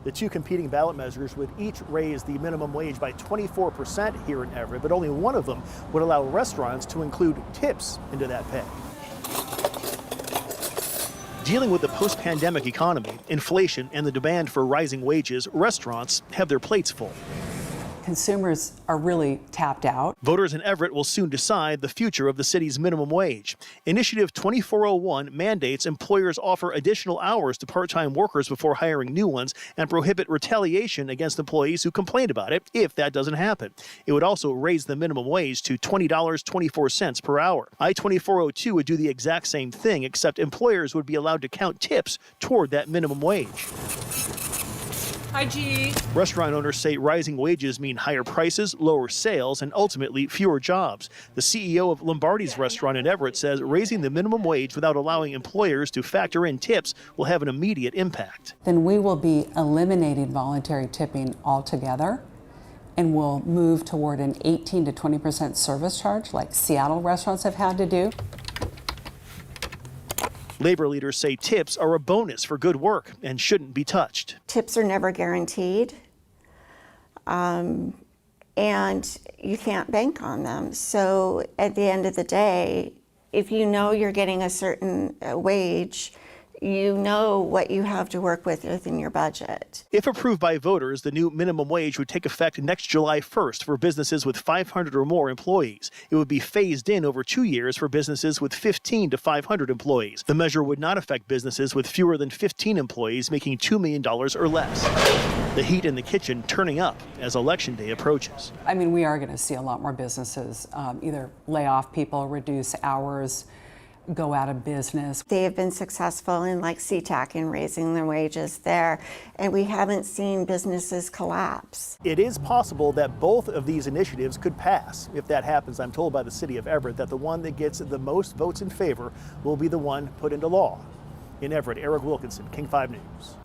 The two competing ballot measures would each raise the minimum wage by 24% here in Everett, but only one of them would allow restaurants to include tips into that pay. Dealing with the post-pandemic economy, inflation, and the demand for rising wages, restaurants have their plates full. Consumers are really tapped out. Voters in Everett will soon decide the future of the city's minimum wage. Initiative 2401 mandates employers offer additional hours to part-time workers before hiring new ones and prohibit retaliation against employees who complain about it if that doesn't happen. It would also raise the minimum wage to $20.24 per hour. I-2402 would do the exact same thing, except employers would be allowed to count tips toward that minimum wage. Hi, G. Restaurant owners say rising wages mean higher prices, lower sales, and ultimately fewer jobs. The CEO of Lombardi's restaurant in Everett says raising the minimum wage without allowing employers to factor in tips will have an immediate impact. Then we will be eliminating voluntary tipping altogether, and we'll move toward an 18 to 20% service charge like Seattle restaurants have had to do. Labor leaders say tips are a bonus for good work and shouldn't be touched. Tips are never guaranteed, and you can't bank on them. So at the end of the day, if you know you're getting a certain wage, you know what you have to work with within your budget. If approved by voters, the new minimum wage would take effect next July 1st for businesses with 500 or more employees. It would be phased in over 2 years for businesses with 15 to 500 employees. The measure would not affect businesses with fewer than 15 employees making $2 million or less. The heat in the kitchen turning up as Election Day approaches. I mean, we are going to see a lot more businesses either lay off people, reduce hours, go out of business. They have been successful in like SeaTac in raising their wages there, and we haven't seen businesses collapse. It is possible that both of these initiatives could pass. If that happens, I'm told by the city of Everett that the one that gets the most votes in favor will be the one put into law. In Everett, Eric Wilkinson, King 5 News.